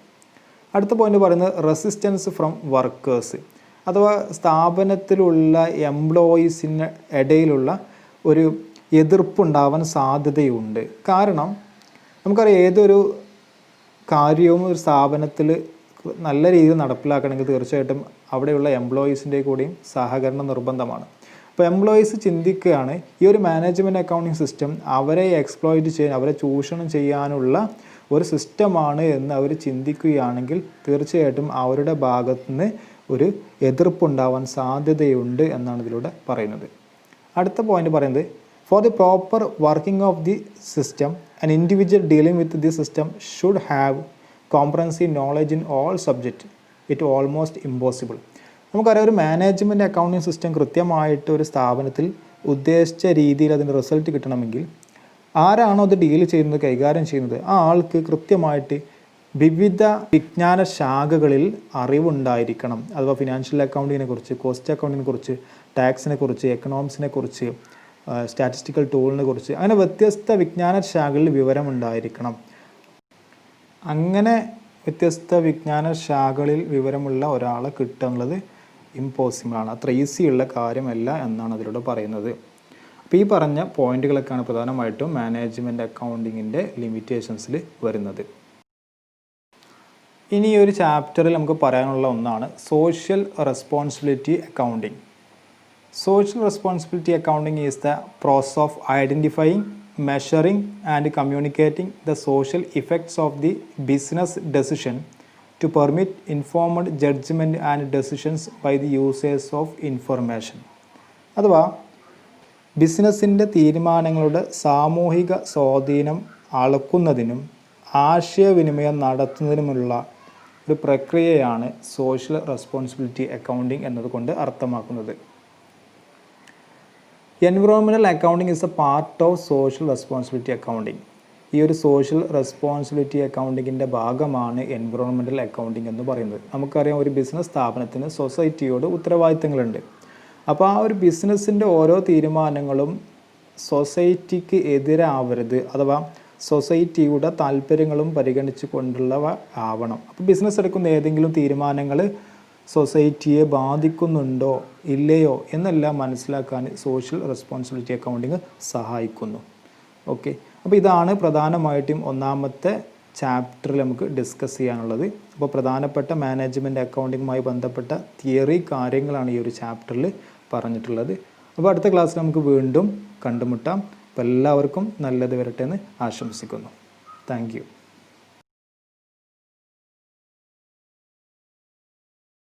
അടുത്ത പോയിന്റ് പറയുന്നത് റെസിസ്റ്റൻസ് ഫ്രം വർക്കേഴ്സ്, അഥവാ സ്ഥാപനത്തിലുള്ള എംപ്ലോയീസിന് ഇടയിലുള്ള ഒരു എതിർപ്പുണ്ടാവാൻ സാധ്യതയുണ്ട്. കാരണം നമുക്കറിയാം ഏതൊരു കാര്യവും ഒരു സ്ഥാപനത്തിൽ നല്ല രീതിയിൽ നടപ്പിലാക്കണമെങ്കിൽ തീർച്ചയായിട്ടും അവിടെയുള്ള എംപ്ലോയീസിൻ്റെ കൂടിയും സഹകരണം നിർബന്ധമാണ്. അപ്പോൾ എംപ്ലോയീസ് ചിന്തിക്കുകയാണ് ഈ ഒരു മാനേജ്മെൻറ്റ് അക്കൗണ്ടിങ് സിസ്റ്റം അവരെ എക്സ്പ്ലോയിറ്റ് ചെയ്യാൻ, അവരെ ചൂഷണം ചെയ്യാനുള്ള ഒരു സിസ്റ്റമാണ് എന്ന് അവർ ചിന്തിക്കുകയാണെങ്കിൽ തീർച്ചയായിട്ടും അവരുടെ ഭാഗത്തു നിന്ന് ഒരു എതിർപ്പുണ്ടാവാൻ സാധ്യതയുണ്ട് എന്നാണ് ഇതിലൂടെ പറയുന്നത്. അടുത്ത പോയിന്റ് പറയുന്നത് for the proper working of the system an individual dealing with the system should have comprehensive knowledge in all subject. It almost impossible. നമുക്കറിയാം ഒരു മാനേജ്മെൻറ്റ് അക്കൗണ്ടിങ് സിസ്റ്റം കൃത്യമായിട്ട് ഒരു സ്ഥാപനത്തിൽ ഉദ്ദേശിച്ച രീതിയിൽ അതിൻ്റെ റിസൾട്ട് കിട്ടണമെങ്കിൽ ആരാണോ അത് ഡീൽ ചെയ്യുന്നത്, കൈകാര്യം ചെയ്യുന്നത്, ആ ആൾക്ക് കൃത്യമായിട്ട് വിവിധ വിജ്ഞാന ശാഖകളിൽ അറിവുണ്ടായിരിക്കണം. അഥവാ ഫിനാൻഷ്യൽ അക്കൗണ്ടിങ്ങിനെ കുറിച്ച്, കോസ്റ്റ് അക്കൗണ്ടിങ്ങിനെ കുറിച്ച്, ടാക്സിനെ കുറിച്ച്, എക്കണോമിക്സിനെ കുറിച്ച്, സ്റ്റാറ്റിസ്റ്റിക്കൽ ടൂളിനെ കുറിച്ച്, അങ്ങനെ വ്യത്യസ്ത വിജ്ഞാന ശാഖകളിൽ വിവരമുണ്ടായിരിക്കണം. അങ്ങനെ വ്യത്യസ്ത വിജ്ഞാന ശാഖകളിൽ വിവരമുള്ള ഒരാളെ കിട്ടുക എന്നുള്ളത് ഇമ്പോസിബിളാണ്. അത്ര ഈസിയുള്ള കാര്യമല്ല എന്നാണ് അതിലൂടെ പറയുന്നത്. അപ്പോൾ ഈ പറഞ്ഞ പോയിന്റുകളൊക്കെയാണ് പ്രധാനമായിട്ടും മാനേജ്മെൻറ്റ് അക്കൗണ്ടിങ്ങിൻ്റെ ലിമിറ്റേഷൻസിൽ വരുന്നത്. ഇനി ഈ ഒരു ചാപ്റ്ററിൽ നമുക്ക് പറയാനുള്ള ഒന്നാണ് social responsibility accounting. Social responsibility accounting is the process of identifying, measuring and communicating the social effects of the business decision to permit informed judgment and decisions by the users of information. അഥവാ ബിസിനസ്സിൻ്റെ തീരുമാനങ്ങളുടെ സാമൂഹിക സ്വാധീനം അളക്കുന്നതിനും ആശയവിനിമയം നടത്തുന്നതിനുമുള്ള ഒരു പ്രക്രിയയാണ് social responsibility accounting എന്നതുകൊണ്ട് അർത്ഥമാക്കുന്നത്. Environmental accounting is A part of social responsibility accounting. ഈ ഒരു സോഷ്യൽ റെസ്പോൺസിബിലിറ്റി അക്കൗണ്ടിങ്ങിൻ്റെ ഭാഗമാണ് എൻവിറോൺമെൻറ്റൽ അക്കൗണ്ടിങ് എന്ന് പറയുന്നത്. നമുക്കറിയാം ഒരു ബിസിനസ് സ്ഥാപനത്തിന് സൊസൈറ്റിയോട് ഉത്തരവാദിത്തങ്ങളുണ്ട്. അപ്പോൾ ആ ഒരു ബിസിനസ്സിൻ്റെ ഓരോ തീരുമാനങ്ങളും സൊസൈറ്റിക്ക് എതിരാവരുത്, അഥവാ സൊസൈറ്റിയുടെ താല്പര്യങ്ങളും പരിഗണിച്ച് കൊണ്ടുള്ളവ ആവണം. അപ്പോൾ ബിസിനസ് എടുക്കുന്ന ഏതെങ്കിലും തീരുമാനങ്ങൾ സൊസൈറ്റിയെ ബാധിക്കുന്നുണ്ടോ ഇല്ലയോ എന്നെല്ലാം മനസ്സിലാക്കാൻ സോഷ്യൽ റെസ്പോൺസിബിലിറ്റി അക്കൗണ്ടിങ് സഹായിക്കുന്നു. ഓക്കെ, അപ്പോൾ ഇതാണ് പ്രധാനമായിട്ടും ഒന്നാമത്തെ ചാപ്റ്ററിൽ നമുക്ക് ഡിസ്കസ് ചെയ്യാനുള്ളത്. അപ്പോൾ പ്രധാനപ്പെട്ട മാനേജ്മെൻറ്റ് അക്കൗണ്ടിങ്ങുമായി ബന്ധപ്പെട്ട തിയറി കാര്യങ്ങളാണ് ഈ ഒരു ചാപ്റ്ററിൽ പറഞ്ഞിട്ടുള്ളത്. അപ്പോൾ അടുത്ത ക്ലാസ്സിൽ നമുക്ക് വീണ്ടും കണ്ടുമുട്ടാം. അപ്പോൾ എല്ലാവർക്കും നല്ലത് വരട്ടെ എന്ന് ആശംസിക്കുന്നു. Thank you.